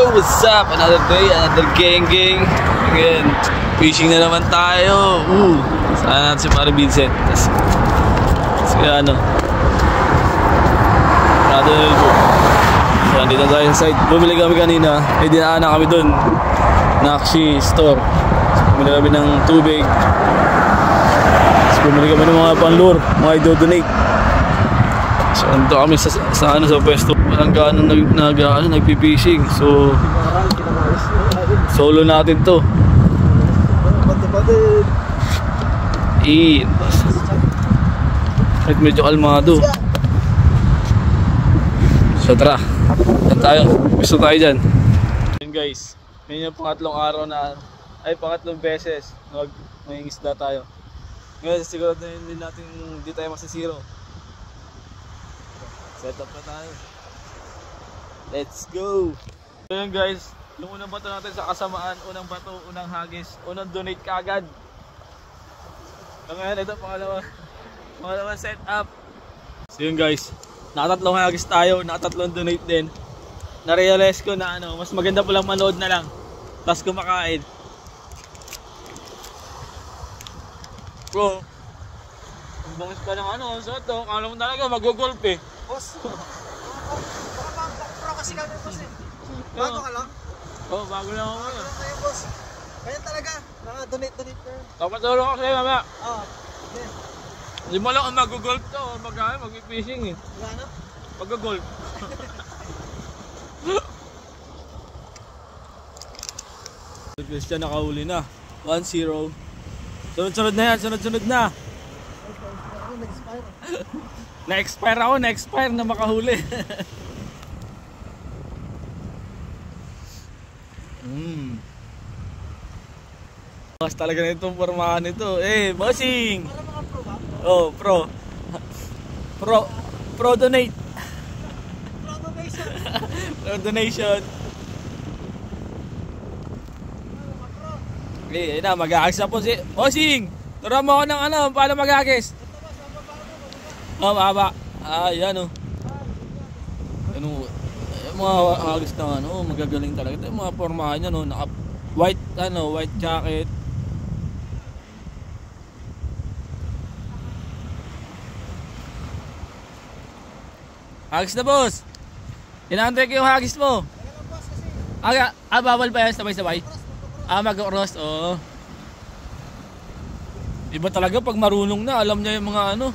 What's up? Another day, another gang. Again, fishing na naman tayo. Saan natin si Pare Vincent? Kasi ano, so, nandito tayo sa site. Bumili kami kanina. May dinaanan kami dun, Nakshi store. So, bumili kami ng tubig. So, bumili kami ng mga panlure, mga i-donate. So, nandito kami sa pwesto. Walang gaano nagpipishing. So, solo natin to. At medyo kalmado. So tara, yan tayo. Gusto tayo dyan. Yun guys, yun yung pangatlong araw na, ay pangatlong beses may isda tayo. Ngayon siguro din natin hindi tayo masisiro. Set up na tayo. Let's go! So yun guys, yung unang bato natin sa kasamaan, unang bato, unang hagis, unang donate kaagad. So ngayon, ito pangalawang set up. So yun guys, nakatatlong hagis tayo, nakatatlong donate din. Na-realize ko na mas maganda palang manood na lang, tapos kumakain. Bro, ang bangis ka ng so ito, kala mo talaga mag-golf eh. Boss, pro kasi kami boss eh. Bago ka lang? Oo, bago lang ako ngayon. Bago kayo boss. Kaya talaga, donate ka. Kapatulong ako sa'yo mamaya. Oo, okay. Hindi mo lang ang mag-golf to, mag-fishing eh. Wala na? Mag-golf. Christian nakahuli na. 1-0. Sunod-sunod na yan, sunod-sunod na. Na-expire na makahuli. Mas talaga na itong formahan nito. Bossing! Para mga pro ba? Oh, pro donate. Pro donation. Pro donation. Ayun na, mag-aagis na po si Bossing! Turuan mo ako ng paano mag-aagis. Mahaba. Yan yung mga agis na magagaling talaga. Ito yung mga formahan niya naka white jacket. Hagis na boss. Inaantay ko yung hagis mo. Bawal pa yan sabay-sabay. Mag-cross. Iba talaga pag marunong na, alam niya yung mga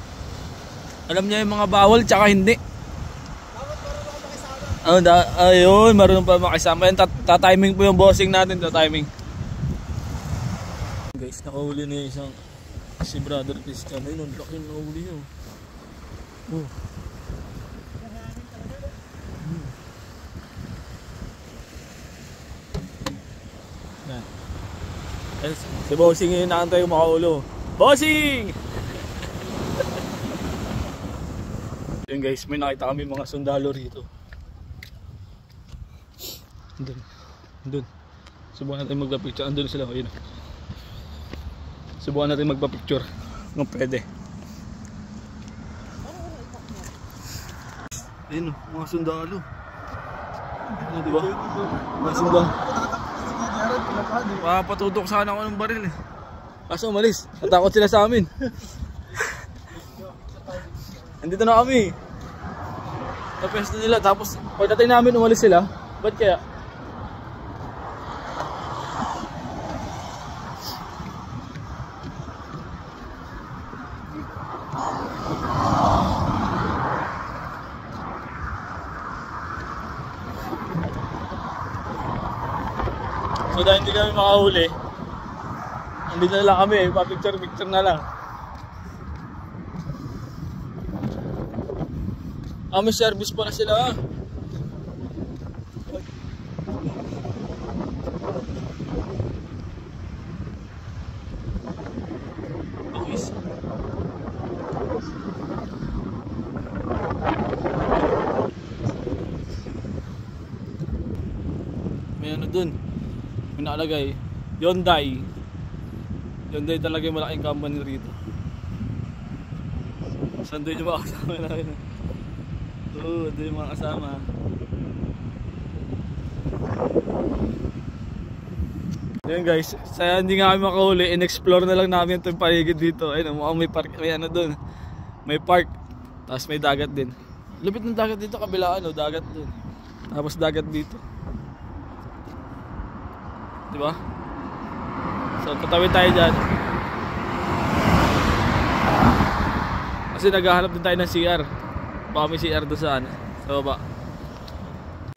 alam niya yung mga bawal tsaka hindi. Ayun, marunong pa makisama. Ta-timing po yung bossing natin, ta-timing. Guys, nakahuli na yung isang si Brother Christian. Ayun, ang laki na huli nyo. Si Bossing yung inaantay yung makaulo. Bossing! Yun guys, may nakita kami mga sundalo rito. Andun. Subukan natin magpa-picture. Andun sila. Ayun. Subukan natin magpa-picture kung pwede. Ayun, mga sundalo. Diba? Mga sundalo. Patutok sana ako ng baril eh. Kaso umalis. Natakot sila sa amin. Andito na kami. Napwesto nila. Tapos pagdating namin umalis sila. Ba't kaya? So dahil hindi kami makahuli, andito na lang kami, pa-picture na lang. May service pa na sila. May dun, may nakalagay Hyundai talaga yung malaking company rito. Saan doon yung mga kasama namin? Doon yung mga kasama. Ayan guys, saya hindi nga kami makahuli, in-explore na lang namin itong paligid dito. Ayun, mukhang may park, may ano dun. May park, tapos may dagat din. Lupit ng dagat dito, kabilaan, no? Dagat dun. Tapos dagat dito. Diba? So, tatawid tayo dyan. Kasi naghahanap din tayo ng CR. Baka may CR doon sa baba.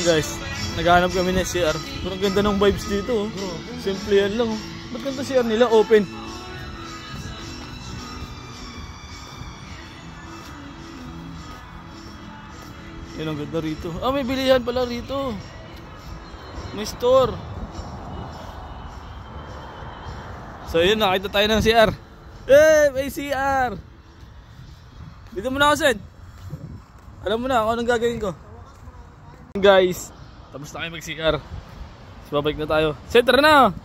Guys, naghahanap kami ng CR. Pero ang ganda ng vibes dito. Oh. Simple yan lang. Oh. Ba't ganda CR nila? Open. Yan ang ganda rito. Ah, may bilihan pala rito. May store. So yun, nakita tayo ng CR. Eh, may CR. Dito mo na ako, Sen. Alam mo na kung anong gagawin ko. Guys, tapos na kayo mag-CR. So babalik na tayo. Sen, tara na.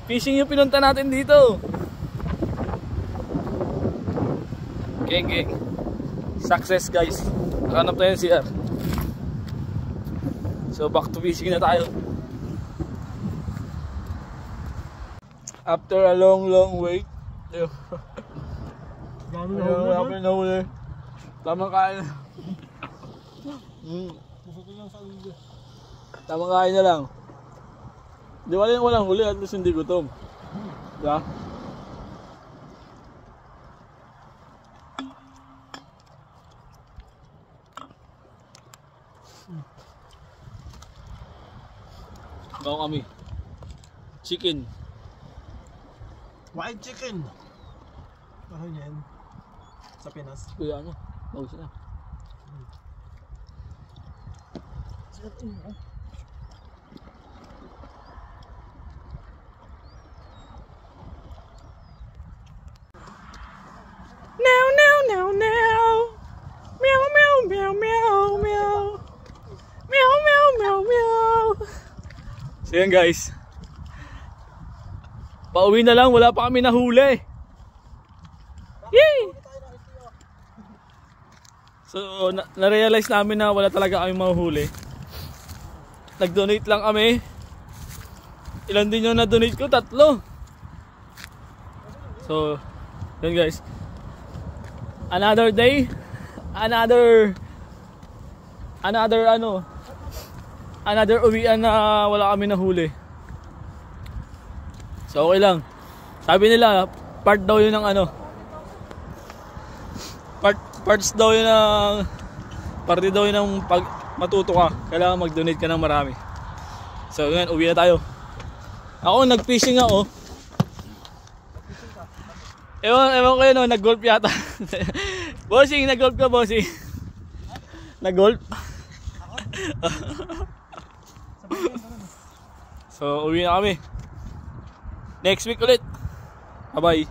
Fishing yung pinunta natin dito. Geng. Success guys. Nakanap tayo ng CR. So back to fishing na tayo. After a long wait. Dami na huli. Tamang kain. Tamang kain na lang. Di walang huli at least hindi gutom. Diba? Bago kami. Chicken. White chicken. Ano yan? Sa Pinas. Kuya ano? Bagus na. Now. Meow. So yan guys. Pauwi na lang, wala pa kami nahuli. Yay! So na-realize namin na wala talaga kami mahuli. Nag-donate lang kami. Ilan din yung na-donate ko? 3. So yun guys. Another day, another uwian na wala kami nahuli. So okay lang. Sabi nila parts daw yun ng parte daw yun ng pag matuto ka, kailangan mag-donate ka ng marami. So ngayon uwi na tayo. Ako nag-fishing ako. Ewan ko yun, nag-golf yata. Bossing, nag-golf ka, bossing? Nag-golf? So, uwi na kami. Next week ulit. Bye-bye.